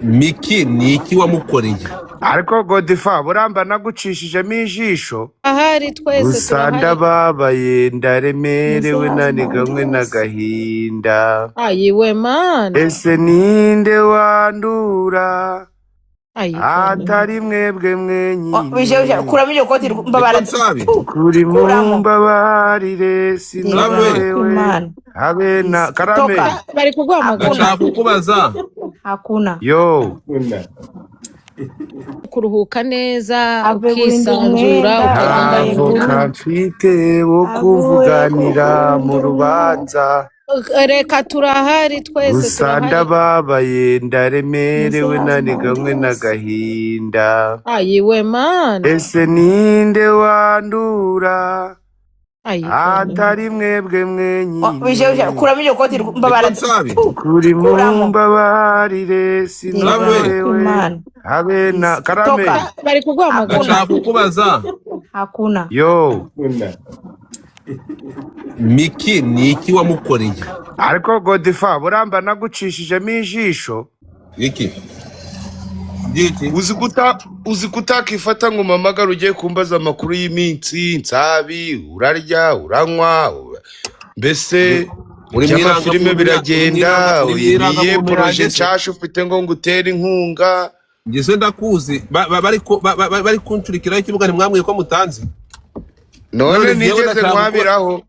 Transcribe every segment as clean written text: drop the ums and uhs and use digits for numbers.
Miki ni iki wamukoreye? ariko Godifa buramba nagucishijemo ijisho ahari twese gusa turahari. ndababaye ndaremerewe nanigamwe n'agahinda Ayiwe mana. ese ninde wandura Ayiwe. atari mwebwe Bije kuramo iyo koti mbabara. kuri mumbabarire sinawewe Imana. habe na karame Toka. Bari kuguhamagara Ndashaka kukubaza. Hakuna. yo kuruhuka neza Ave ukisanzura burindi ukagenda mwenda. mu ntavoka mfite wo kuvuganira mu rubanza reka turahari twese gusa turahari. ndababaye ndaremerewe nanigamwe n'agahinda Ayiwe mana. ese ninde wandura Ayiwe. atari mwebwe Bije kuramo iyo koti mbabara. kuri mumbabarire sinawewe Imana. habe na karame Toka. Bari kuguhamagara Ndashaka kukubaza. Hakuna. yo Miki ni iki wamukoreye? ariko Godifa buramba nagucishijemo ijisho Iki. uzi kutakifata ngo umamagara ugiye kumbaza amakuru y'iminsi nsabi urarya uranywa mbese iby'amafilime biragenda niye poroje nshasha ufite ngo ngutere inkunga Ngeze ndakuzi bari kuncurikiraho ikibuga ntimwambwiye ko mutanze. none nigeze nkwabiraho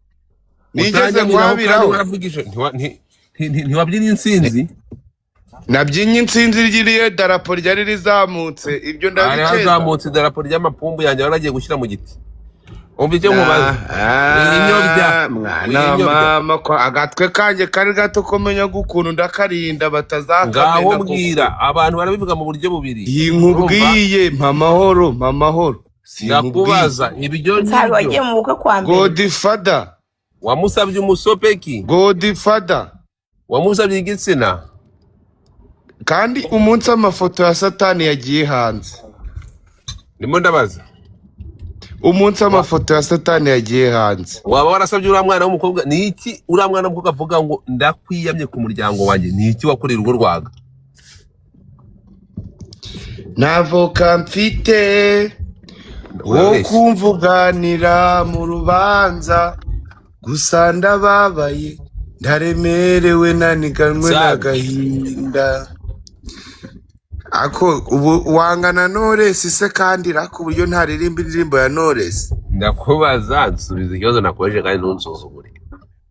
Ntiwabyina intsinzi? nabyinnye intsinzi ry'iriye darapo ryari rizamutse ibyo Hari ndabikeza hazamutse idarapo ry'amapumbu yanjye waragiye gushyira mu giti. Umva icyo nkubaza. mwana mama ko agatwe kanjye kari gato ko menya gukuntu ndakarinda batazakamena Ngaho mbwira abantu barabivuga mu buryo bubiri. nkubwiye mpamahoro Ndakubaza ibyo Nsabi wagiye n'ibyo. mu bukwe kwa mbere. Godfather Wamusabye umusopeki? Godfather Wamusabye igitsina? kandi umunsi amafoto ya Satani yagiye hanze Ndimo ndabaza. umunsi amafoto ya Satani yagiye hanze Waba warasabye uriya mwana w'umukobwa ni iki uriya mwana w'umukobwa avuga ngo ndakwiyamye ku muryango wanjye ni iki wakorera urugo rwaga? ntavoka mfite wo kumvuganira mu rubanza gusa ndababaye ndaremerewe naniganwe n'agahinda ako ubu wangana Knowless se kandi rako uburyo ntaririmba indirimbo ya Knowless Ndakubaza nsubiza ikibazo nakoresheje kandi ntunsuzugure.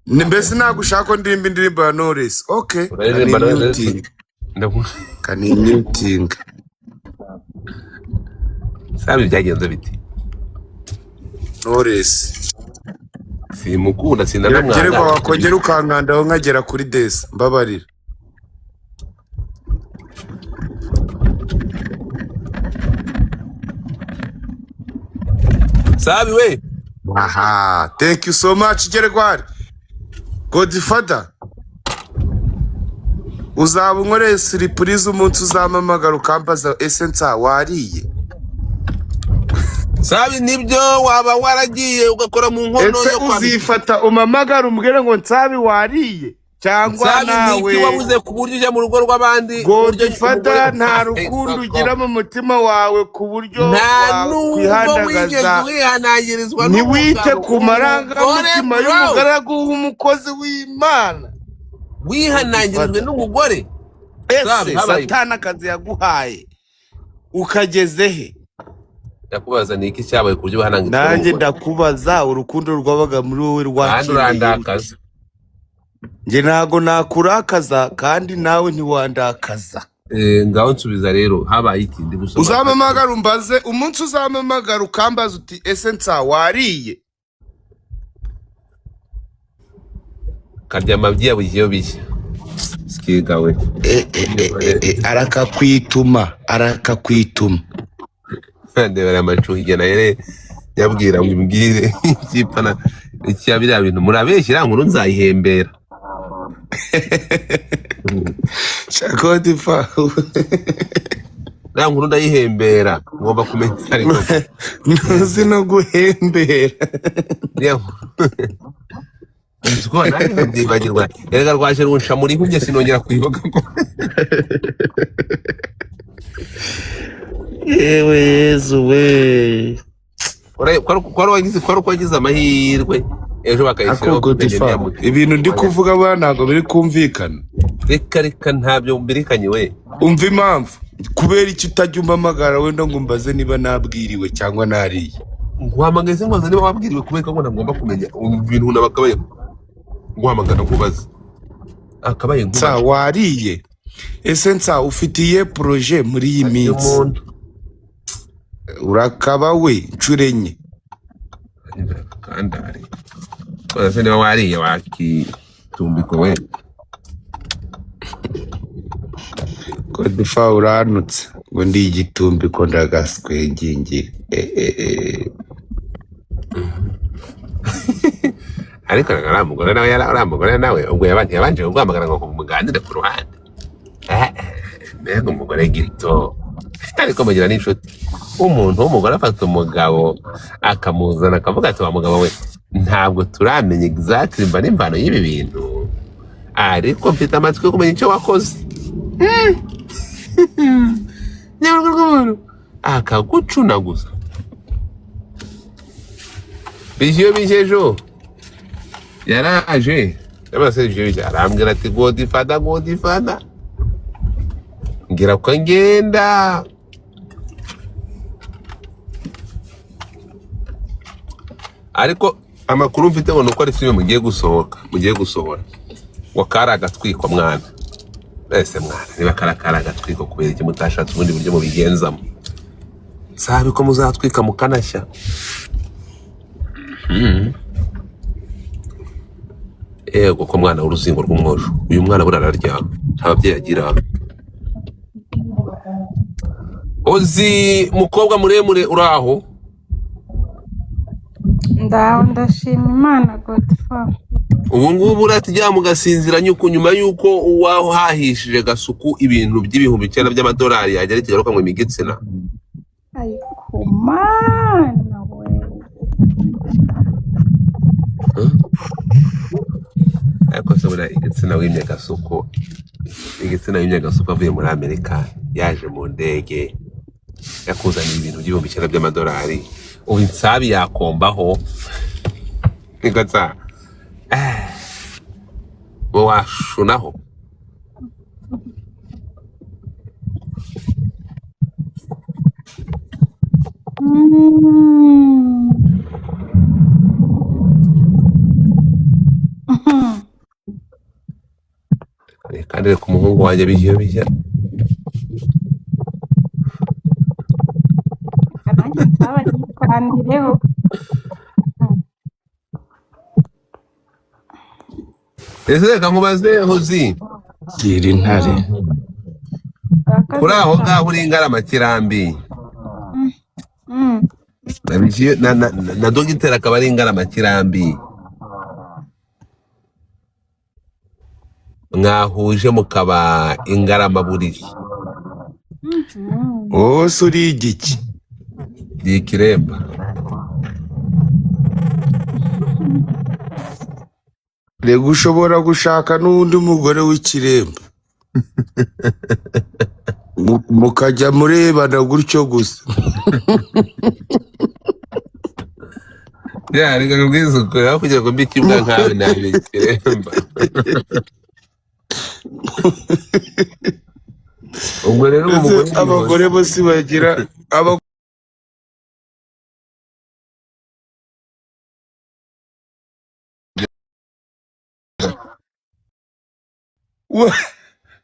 mbese nagushaka ko ndirimba indirimbo ya Knowless okay kanimuting Sabi byagenze biti? Knowless Simukunda gereko sinanamwanga. wakongera ukankandaho nkagera kuri Desa mbabarira Sabi we. aha thank you so much Gerwari Godfather uzaba unkoreye surprise umunsi uzamamagara ukambaza essence wariye Sabi nibyo waba waragiye ugakora mu nkono yo kwa uzifata umamagara umbwire ngo Nsabi wariye cyangwa Sabi nawe niki wabuze ku buryo uje mu rugo rw'abandi? Godfather nta rukundo ugira mu mutima wawe ku buryo wakwihandagaza wihanangirizwa ntiwite ku marangamutima y'umugaragu w'umukozi w'Imana wihanangirijwe n'umugore. ese Satani akazi yaguhaye ukageze he? Ndakubaza ni iki cyabaye ku buryo wihanangirizwa? Nanjye ndakubaza urukundo rwabaga muri wowe rwakiriye. Nge ntago nakurakaza kandi nawe ntiwandakaza. Ngaho nsubiza rero habaye iki ndi gusoma. Uzamamagara umbaze umunsi uzamamagara ukambaza uti essence wariye. Karyama byiya bugiye bishya. Sikiga we. Arakakwituma. Ndebera amacuhi na yere yabwira ngo imbwire ikipana icyabira bintu murabeshyira nkuru nzayihembera. Shakodifa. Na nkuru ndayihembera ngomba kumenya ariko ntuzi no guhembera. Nziko nari ndibagirwa. Erega rwaje runsha muri humye sinongera kwibuka ko yewe Yezu we kwari wagize amahirwe ejo bakayishyiraho ako Godfather ibintu ndi kuvuga bana ntabwo biri kumvikana. reka ntabyo mbirikanye we. Umva impamvu kubera iki utajya umpamagara wenda ngo mbaze niba nabwiriwe cyangwa nariye. nguhamagaye nkoze niba wabwiriwe kubera ko ntagomba kumenya ibintu nabakabaye nguhamagara nkubaze akabaye nsa wariye ese nsa ufitiye projet muri iyi minsi urakaba we ncurenye kandari ese niba wariye wakitumbiko we. Godfather uranutse ngo ndi igitumbiko ndagaswe ngingire ariko aramugore nawe aramugore nawe ubwo yabanje guhamagara ngo muganire ku ruhande mbega umugore gito ariko mugira n'inshuti umuntu w'umugore afata umugabo akamuzana akavuga ati wa mugabo we ntabwo turamenya exactly mba n'imvano y'ibi bintu ariko mfite amatwi yo kumenya icyo wakoze akagucuna gusa bishyuye bishejo yaraje y'amasezerano arambwira ati Godfather ngira ko ngenda ariko amakuru mfite ngo nuko ari filime mugiye gusohora wakara agatwiko mwana ese mwana niba karakara agatwiko kubera iki mutashatse ubundi buryo mubigenzamo sabe ko muzatwika mukanashya. Ego ko mwana w'uruzingo rw'umwojo uyu mwana burararya ababyeyi agira ozi mukobwa muremure uraho ndashima Imana Godfather. ubu ngubu uratijya mugasinzira nyuma yuko uwaho hahishije gasuku ibintu by'ibihumbi 9 by'amadolari yagera kigaruka ngo imigitsina Ariko mana we ariko se bura igitsina w'imye gasuku avuye muri Amerika yaje mu ndege yakuzaniye ibintu by'ibihumbi 9 by'amadolari ubu insabi yakombaho ngatsa bo washunaho kandi ku muhungu wanjye bijya nanjye nsaba nitwandireho ese reka nkubaze hozi gira intare kuri aho ngaho uri Ingarama Kirambi na dogiteri akaba ari Ingarama Kirambi mwahuje mukaba Ingarama Buriri wose uri igiki ikiremba rega ushobora gushaka n'undi mugore w'ikiremba mukajya murebana gutyo gusa reka kubwiza ukuri aho kugira ngo mbe ikibwa nkawe nawe ikiremba ubwo rero abagore bose bagira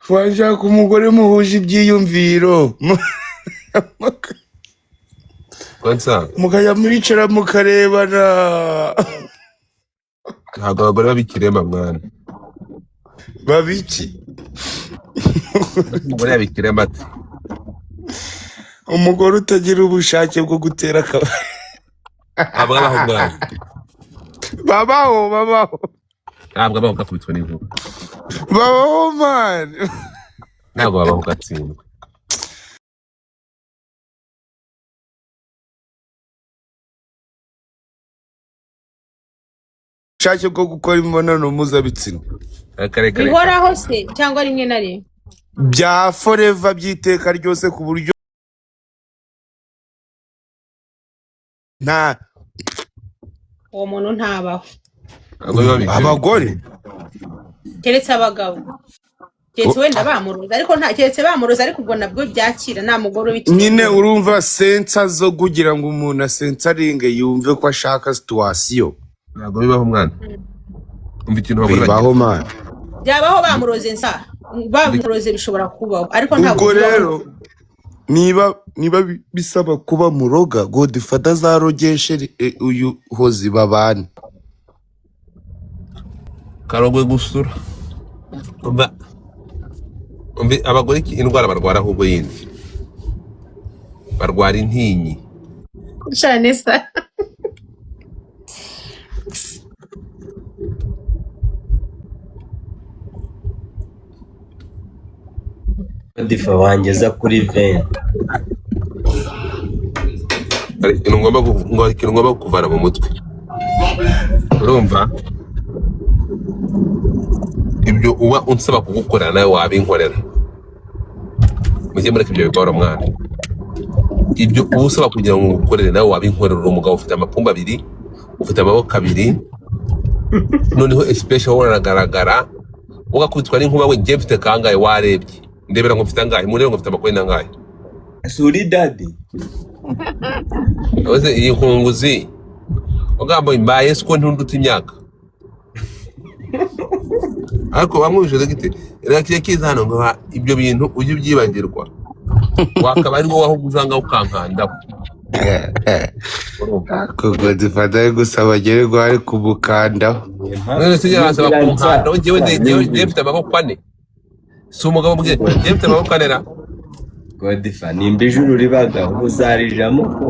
washaka umugore muhuje ibyiyumviro mukajya muricara mukarebana. ntabwo abagore babikiremba mwana babiki umugore yabikiremba ati umugore utagira ubushake bwo gutera akabari abaho mwana babaho ntabwo abaho gakubitwa n'inkuba babaho mani ntabwo babaho gatsindwa ubushake bwo gukora imibonano mpuzabitsina bihoraho se cyangwa rimwe na rimwe bya forever by'iteka ryose ku buryo nta uwo muntu ntabaho abagore keretse abagabo keretse wenda bamuroza ariko nta keretse bamuroza ariko ubwo nabwo byakira nta mugore ubikira nyine urumva sensa zo kugira ngo umuntu asensaringe yumve ko ashaka situation ntabwo bibaho mwana umva ikintu bibaho man byabaho bamuroze nsa bamuroze bishobora kubaho ariko ntabwo ubwo rero niba bisaba kuba muroga Godfather zarogeshe uyu hozi babana karogwe gusura umva abagore indwara barwara ahubwo yindi barwara intinyi cyane sa Difa wangeza kuri 20 ikintu ngomba kuvana mu mutwe urumva ibyo uba unsaba kugukorera nawe wabinkorera mujye mureka ibyo bikora mwana ibyo uba usaba kugira ngo ugukorere nawe wabinkorera uri umugabo ufite amapumba abiri ufite amaboko abiri noneho especially waragaragara ugakubitwa n'inkuba we njye mfite kangahe warebye ndebera ngo mfite angahe murebe ngo mfite amakoye nangahe suri daddy oze iyi nkunguzi ugambo imbaye siko ntunduta imyaka ariko bamwujije gite reka kiza hano ngo ibyo bintu ujye byibagirwa wakaba ari wowe aho guzanga ukankanda ko Godfather gusaba gererwa ari kubukandaho none se yarasaba kunkanda njyewe mfite amaboko ane si umugabo mbwe njyewe mfite amaboko ane ra Godfather nimba ijuru ribaga uzarijamo ko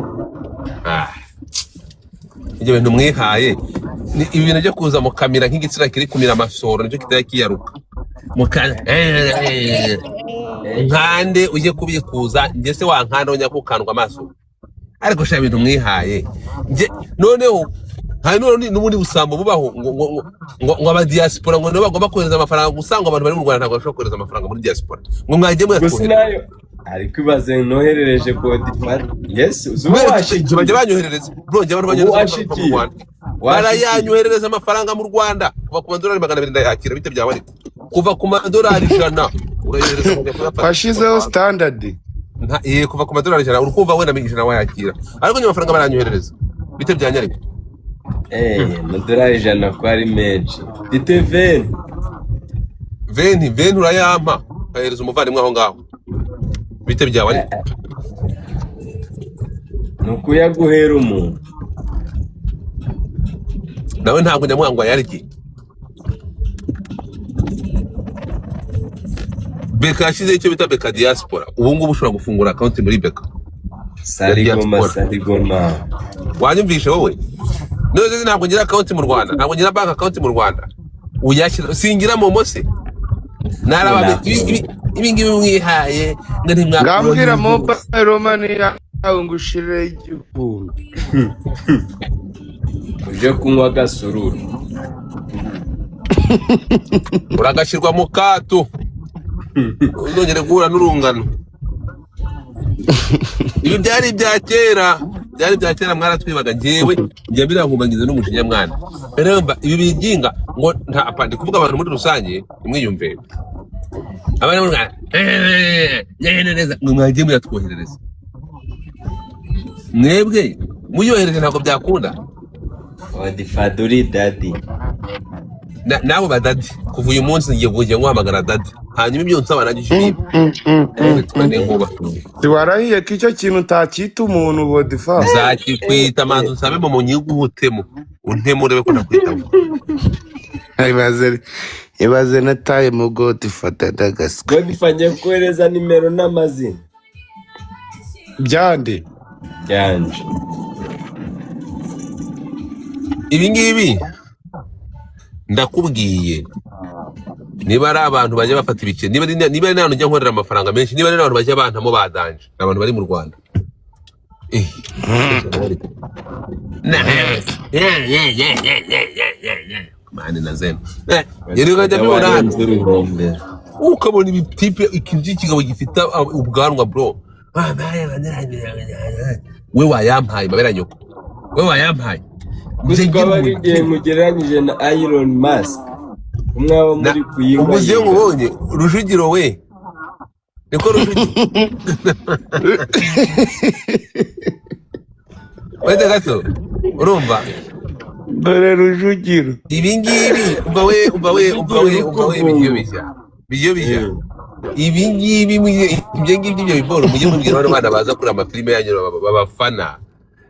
ibyo bintu mwihaye ni ibintu byo kuza mu kamera nk'igitsina kiri kumira amasoro nicyo kitari kiyaruka nkande ujye kubikuza njye se wankanda ujya kukandwa amaso ariko sha ibintu mwihaye noneho hari n'ubundi busambo bubaho ngo aba diaspora ngo nibo bagomba kohereza amafaranga gusa ngo abantu bari mu Rwanda ntabwo bashobora kohereza amafaranga muri diaspora ngo mwagiye muyatwohereza ariko ibaze noherereje Godfather yes uzubashije bajya banyoherereza bro njye abantu banyohereza mu Rwanda barayanyoherereza amafaranga mu Rwanda kuva ku madolari 200 ndayakira bite byawe ariko kuva ku madolari 100 urayohereza mu Rwanda fashizeho standard kuva ku madolari 100 urukumva wenda 100 wayakira ariko nyuma amafaranga baranyoherereza bite byanyariko madolari 100 ko ari menshi bite 20 urayampa kahereza umuvandimwe aho ngaho bite byawe ariko nuko yaguhera umuntu nawe ntabwo nyamwangwa yariki Beka yashyizeho icyo bita Beka Diaspora ubu ngubu ushobora gufungura account muri Beka sarigoma wanyumvishe wowe none ntabwo ngira account mu Rwanda ntabwo ngira bank account mu Rwanda uyashyira singira momo se naraba ibi ngibi mwihaye ngambwira mobile money yawe ngushire igihumbi uje kunywa gasururu uragashyirwa mu kato unongere guhura n'urungano ibi byari ibya kera mwaratwibaga njyewe njya birankubagize n'umujinya mwana rero ibi biginga ngo nta apandi kuvuga abantu muri rusange imwiyumve abana mu Rwanda neza ngo mwagiye muyatwoherereza mwebwe muyohereje ntabwo byakunda Godfather daddy nabo badadi kuva uyu munsi ngiye kujya nguhamagara dadi hanyuma ibyo nsaba nagishije tiwarahiye ko icyo kintu utacyita umuntu Godfather nzakikwita manzi nsabe mu nyiguhutemo untemo urebe ko nakwitamo ibaze nataye mu Godfather dagaswe Godfather kohereza nimero n'amazina byande ibi ngibi ndakubwiye niba ari abantu bajya bafata ibice niba ari n'abantu njya nkorera amafaranga menshi niba ari n'abantu bajya bantamo badanje abantu bari mu Rwanda mani na zeno yari kajya bibona ukabona ibitipe ikindi kigabo gifite ubwanwa bro we wayampaye babera nyoko we wayampaye gusa bari mugereranyije na Elon Musk umwabo muri kuyinga umuze ngubonye Rujugiro we niko Rujugiro wenda gato urumva dore Rujugiro ibingibi umva we bijyo bijya ibingibi ibyo ngibyo byo biboro mujye mubwira bano bana baza kuri amafilime yanyu babafana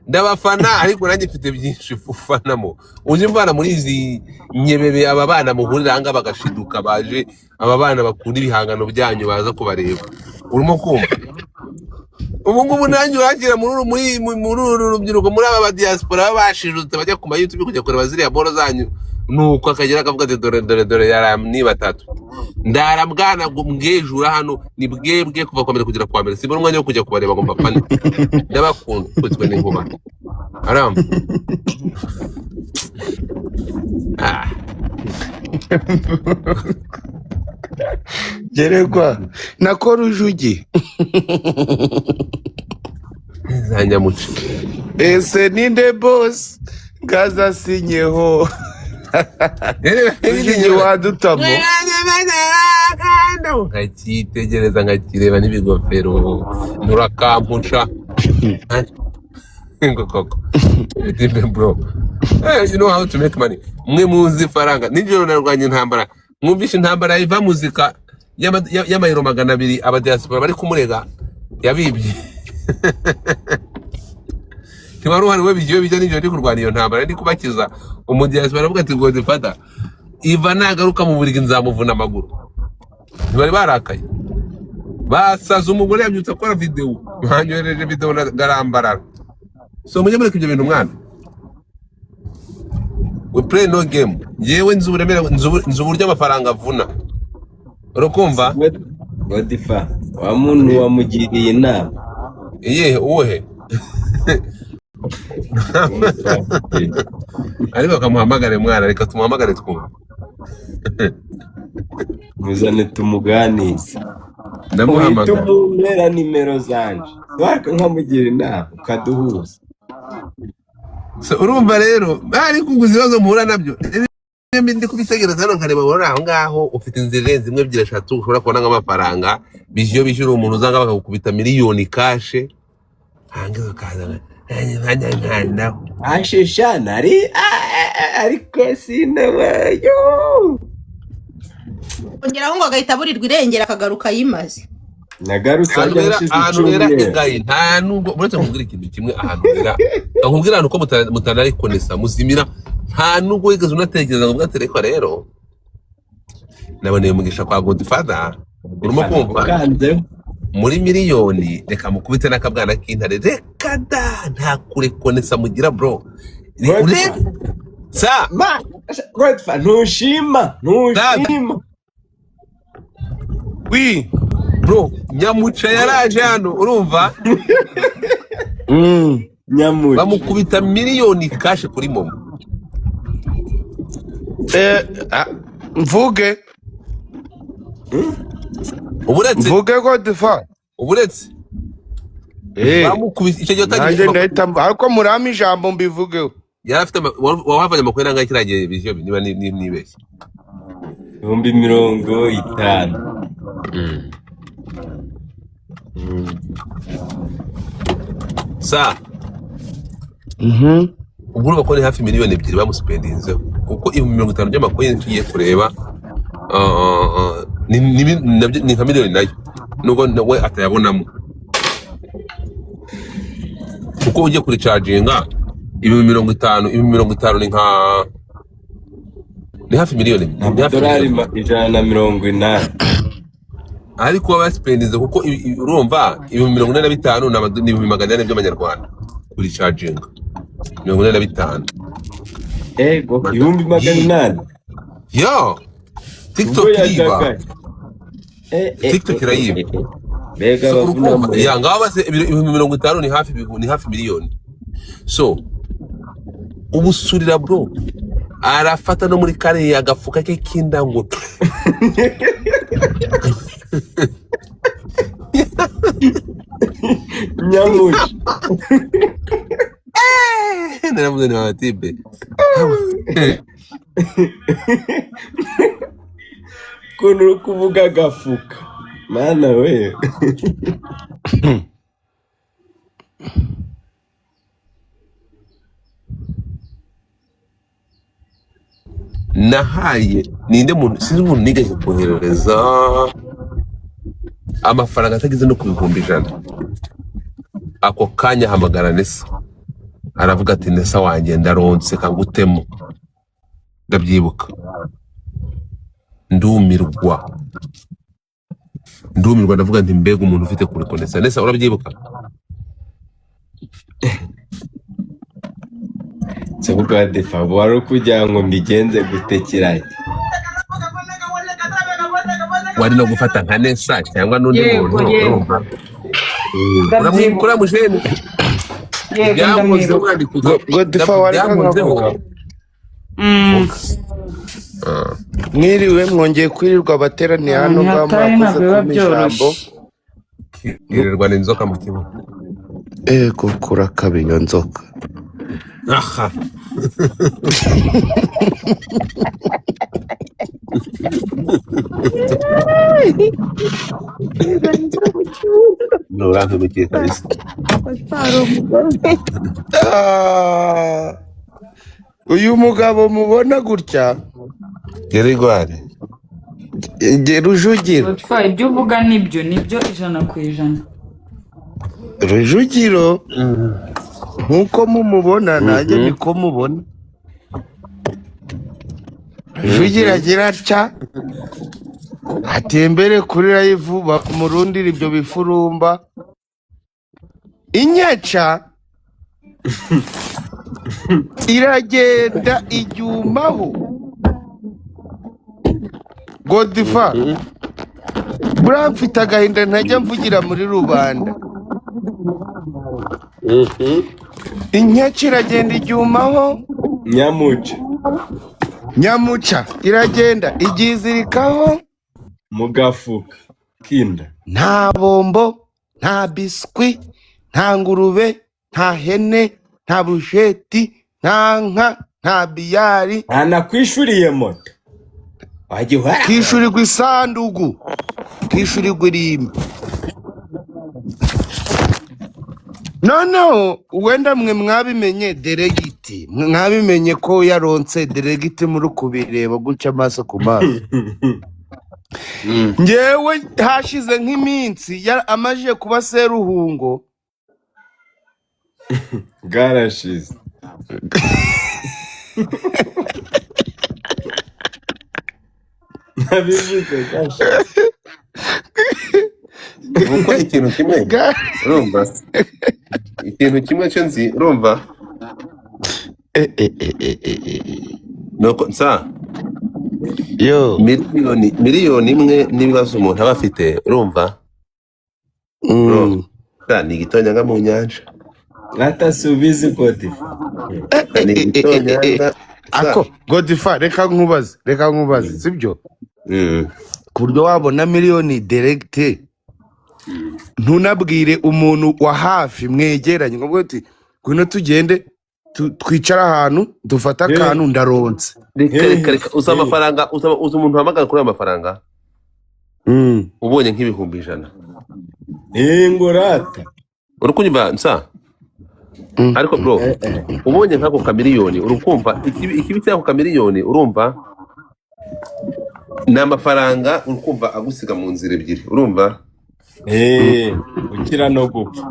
ndabafana ariko nanjye mfite byinshi ufanamo uje mvana muri izi nyebebe aba bana muhurira hanga bagashiduka baje aba bana bakunda ibihangano byanyu baza kubareba urimo kumva ubu ngubu nanjye urakira muri urubyiruko muri aba diaspora babashirutse bajya ku YouTube kujya kureba ziriya boro zanyu nuko akagera akavuga ati dore yaramni batatu ndarabwana mbwejura hano ni bwebwe kuva kwambere kugera kwa mbere sibona umwanya wo kujya kubareba ngo mbapane ndabakunda kwitwe n'inkuba aram geregwa nako Rujugi zanyamuce ese ninde boss gaza sinyeho Rujugi wadutamo nkakitegereza nkakireba n'ibigofero nturakampuca ngo koko bro you know how to make money mwe muzi faranga nijoro narwanye intambara mwumvishe intambara iva muzika y'amayero 200 aba diaspora bari kumurega yabibye Tiwaruhari we bigiye bijya nijoro ndi kurwana iyo ntambara ndi kubakiza umudiaspora aravuga ati ngo dufata iva nagaruka mu burigi nzamuvuna amaguru ntibari barakaye basaza umugore yabyutse akora video banyohereje video na garambarara so mujye mureka ibyo bintu mwana we play no game yewe nzi uburyo amafaranga avuna urukumva Godifa wa muntu wamugiriye inama uwohe ariko akamuhamagare mwana reka tumuhamagare twumva muzane tumuganize ndamuhamagara tumubera nimero zanje waka nkamugira inama ukaduhuza so urumva rero bari kuguza ibibazo muhura nabyo ndi kubitegereza hano nkareba bora aho ngaho ufite inzira zimwe ebyiri eshatu ushobora kubona nk'amafaranga bijyo bishyura umuntu uzanga bakagukubita miliyoni kashe hangiza kaza nkanda ashishana ariko sinabayo ongeraho ngo agahita burirwa irengera akagaruka yimaze nagarutse ahantu rera ingayi nta nubwo muretse nkubwira ikintu kimwe ahantu rera nkubwira ahantu ko mutanari konesa muzimira nta nubwo wigeze unatekereza ngo bwatereko rero naboneye mugisha kwa Godfather urimo kumva muri miliyoni reka mukubite n'akabwana k'intare reka da nta kure konesa mugira bro sa Godfather ntushima wi bro nyamuca yaraje hano urumva nyamuca bamukubita miliyoni kashe kuri momo mvuge uburetse Godfather uburetse bamukubita icyo gihe nanjye ndahita ariko murama ijambo mbivugeho yarafite wavanye amakuru nangahe kiragiye bizyo niba nibeshye 50 sa ubwo bakora hafi miliyoni 2 bamuspendinzeho kuko 50 by'amakuru tugiye kureba ni nka miliyoni nayo nubwo we atayabonamo kuko ugiye kuri charginga 50 ni hafi miliyoni dolari 180 ariko baspendinze kuko urumva 45 ni 400 by'amanyarwanda kuri charginga 45 ego 800 yo TikTok iriba TikTok irayiba bega bavuna ya ngaho base 50 ni hafi miliyoni so ubusurira bro arafata no muri kare agafuka ke kinda ngo Nyamuca. naravuze ni abatibe Ukuntu uri kuvuga agafuka. Mana we. nahaye ninde muntu sinzi umuntu nigeze koherereza amafaranga atageze no ku bihumbi 100 ako kanya hamagara Nesa aravuga ati Nesa wanjye ndaronse kangutemo ndabyibuka ndumirwa ndavuga nti mbega umuntu ufite kuri konesa Nesa urabyibuka Sabuka defa wari kugira ngo mbigenze gutekiranye. wari no gufata nka Nesa cyangwa n'undi muntu urumva uramwikura mujene Godifa wari kangavuga mwiriwe mwongeye kwirirwa abateraniye hano mwakoze ku ijambo irirwa n'inzoka mu kibuga ego kurakaba iyo nzoka aha Nurantu mugiye kabisa uyu mugabo mubona gutya Gerigware Rujugiro ibyo uvuga nibyo 100%. Rujugiro nkuko mumubona nanjye niko mubona Rujugiro agira atya atembere kuri live bakumurundira ibyo bifurumba inyaca iragenda ijumaho Godifa buramfite agahinda ntajya mvugira muri rubanda inyaca iragenda ijumaho nyamuca iragenda igizirikaho mu gafuka kinda nta bombo nta biswi nta ngurube nta hene nta busheti nta nka nta biyari anakwishuriye moto kishurirwa isandugu kishurirwa irimbi noneho wenda mwe mwabimenye deregiti mwabimenye ko yaronse deregiti muri kubireba guca amaso ku maso ngewe hashize nk'iminsi amajije kuba seruhungo bwarashize nabivuze gashize uko ikintu kimwe urumva ikintu kimwe cyo nzi urumva nuko nsa yo miliyoni imwe n'ibibazo umuntu aba afite urumva ni igitonyanga mu nyanja atasubize Godifa ni igitonyanga ako Godifa reka nkubaze sibyo ku buryo wabona miliyoni direkte ntunabwire umuntu wa hafi mwegeranye ngo ati gwino tugende twicara ahantu dufata akantu ndaronse reka uza amafaranga uza umuntu hamagara kuri amafaranga ubonye nk'ibihumbi 100 ngorata uri kunyumva nsa ariko bro ubonye nk'ako kamiliyoni urukumva ikibi cyako kamiliyoni urumva n'amafaranga urukumva agusiga mu nzira ebyiri urumva ukira no gupfa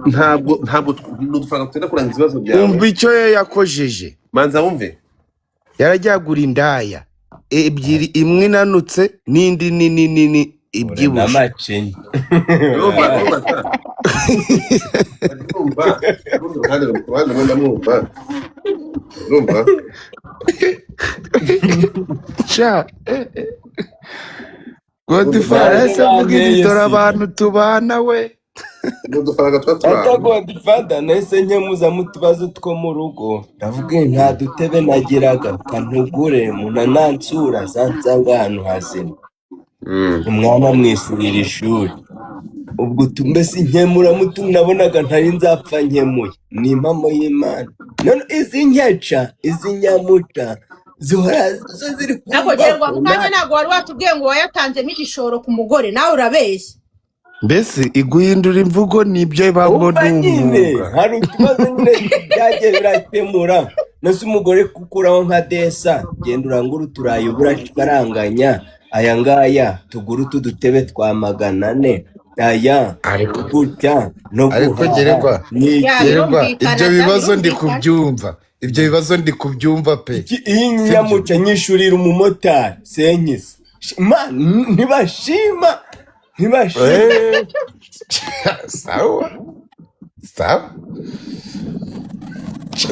ntabwo n'udufaranga tutenda kurangiza ibibazo byawe umva icyo yakojeje manza wumve yarajyagura indaya ebyiri imwe nanutse n'indi nini ibyibushe n'amaceni urumva cha Godifa ese vuga itora abantu tubana we n'udufaranga twa Godifa nahise nkemuza mu tubazo two mu rugo ndavuga nta dutebe nagiraga kantugure umuntu nansura zansanga ahantu hazima umwana mwishyurira ishuri ubwo tumbese inkemura mutu nabonaga ntari nzapfa nkemuye ni impamo y'Imana none izi nkeca izi nyamuca zihora zo ziri nako gerwa mukanya ntago wari watubwiye ngo wayatanzemo igishoro ku mugore nawe urabeshya mbese iguhindura imvugo nibyo babona nyine hari utubazo nyine byagiye birakemura nose umugore kukuraho nka desa genda urangura uturayi ubura kikaranganya aya ngaya tuguru tudutebe twa 400 aya gutya no ariko gerwa ibyo bibazo ndi kubyumva pe iyi nyamuca nyishurira umumotari senyise man ntibashima sawa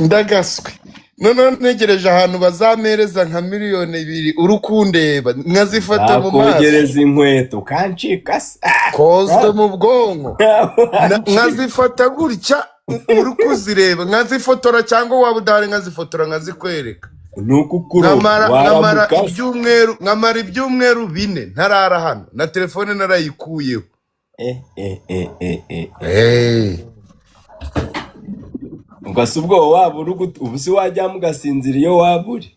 ndagaswe none ntegereje ahantu bazamereza nka 2 miliyoni urukundeba nkazifata mu maso akogereza inkweto kancika kozwe mu bwonko nkazifata gutya uri kuzireba nkazifotora cyangwa waba udahari nkazifotora nkazikwereka nkamara ibyumweru 4 ntarara hano na telefone narayikuyeho ugasa ubwo waba ubu si wajya mugasinzira iyo waba uri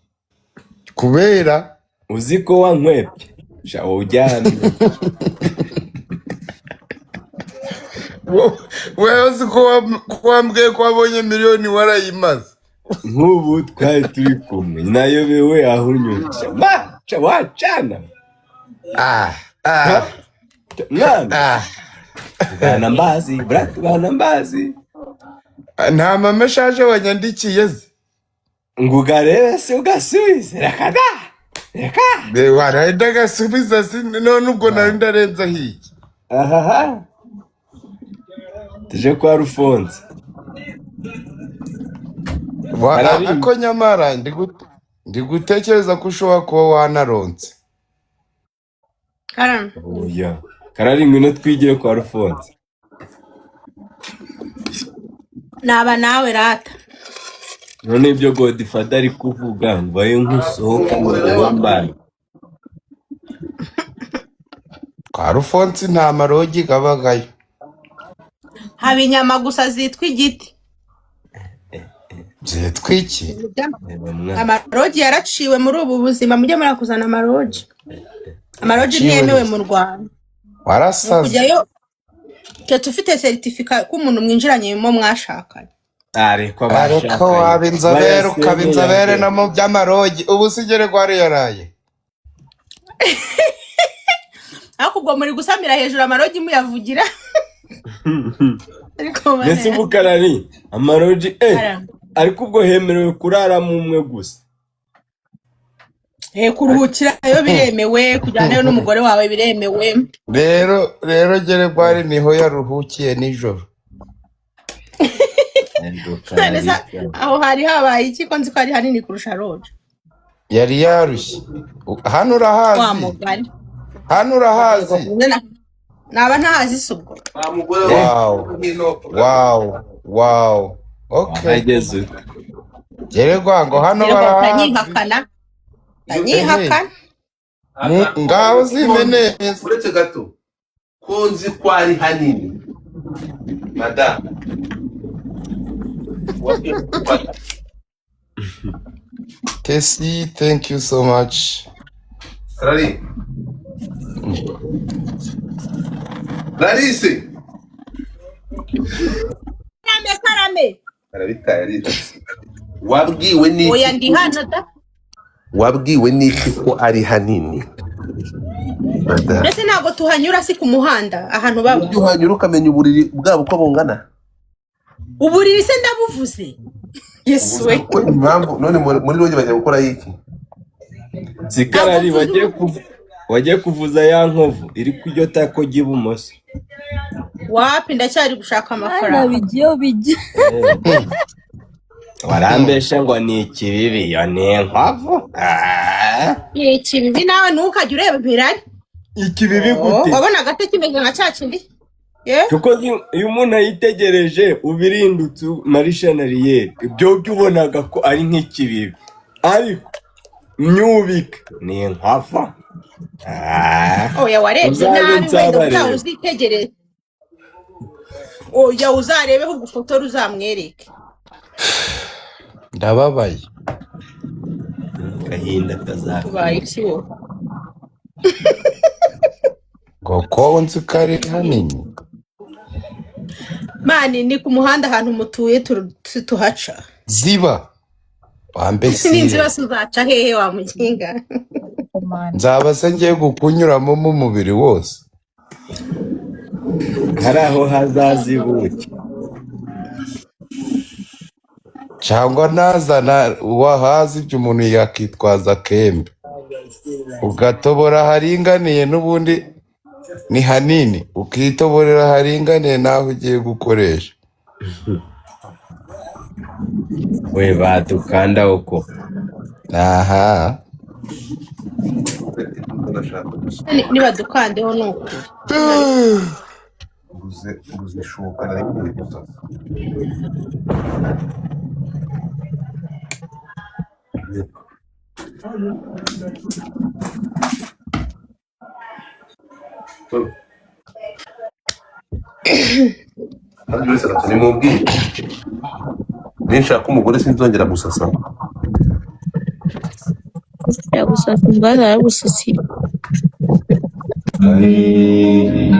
kubera uzi ko wankwebye shawo ujyana wewe uzi ko wambwiye ko wabonye miliyoni warayimaze nk'ubu twari turi kumwe nayobewe aho unyuze wacana bana mbazi brat bana mbazi nta mameshaje wanyandikiye ze ngo ugarebe se ugasubize reka warahita gasubiza none ubwo nari ndarenza hiki tuje kwa Rufonse ako nyamara ndi gutekereza ko ushobora kuba wanaronse karari ngwino twigire kwa Rufonse naba nawe rata none ibyo Godfather ari kuvuga ngo baye nkusohoka mu rwambano kwa Rufonse nta marogi gabagayo haba inyama gusa zitwa igiti zitwa iki amarogi yaraciwe muri ubu buzima mujye murakuzana amarogi ntiyemewe mu Rwanda warasaze kujyayo cyetse ufite certificate ko umuntu mwinjiranye mu mwashakanye ariko waba inzobere ukaba inzobere no mu by'amarogi ubu sigere gwari yaraye ariko ubwo muri gusamira hejuru amarogi muyavugira Nese bukarari amarogi ariko ubwo hemerewe kurara mu umwe gusa kuruhukirayo biremewe kujyanayo n'umugore wawe biremewe rero gere gwari niho yaruhukiye nijoro aho hari habaye iki ko nzi ko ari hanini kurusha roje yari yarushye hano urahazi naba ntahazi subwo wow okay ageze gere gwango hano barahazi anyihakana ngaho zimeneza uretse gato ko nzi ko ari hanini madame Tessie, thank you so much. Larisse. Karame. Wabwiwe ni oya ndi hano da. Wabwiwe n'iki ko ari hanini? Mbese ntabwo tuhanyura si ku muhanda ahantu baba. Tuhanyura ukamenya uburiri bwabo uko bungana. Uburiri se ndabuvuze. Yesu we. Impamvu none muri roje bajya gukora iki? Zikarari wagiye kuvuza ya nkovu iri kujyo tako gibumoso. Wapi ndacyari gushaka amafaranga. Bijya. Warambesha ngo ni ikibibi yo ni nkovu. Ikibibi nawe ntukajya ureba birari. Ikibibi gute? Wabona agate kimeze nka cyakindi? Kuko iyo umuntu ayitegereje ubirindutse Marisha Nariye ibyo byubonaga ko ari nk'ikibibi ariko myubike ni nkafa. oya warebye Uzabe nabi wenda nsaba utaha rero. uzitegereze oya uzarebeho ugufotora uzamwereke ndababaye Gahinda kazaka. ubaye iki wowe ngo ko nzi ko ari hanini mani ni ku muhanda ahantu mutuye tuhaca ziba n'inzu wambese yose uzaca hehe wa muginga nzaba se ngiye kukunyuramo mu mubiri wose hari aho hazazibuke. cyangwa nazana uwahazi ibyo umuntu yakitwaza kembe ugatobora haringaniye n'ubundi ni hanini ukitoborera haringaniye naho ugiye gukoresha We badukanda uko. aha niba dukandeho ni ukuri nguze ishuka nari ngiye gusasa kandi wese agatoni mubwiye ninshaka umugore sinzongera gusasa yagusasa indwara yagusasiye Ay,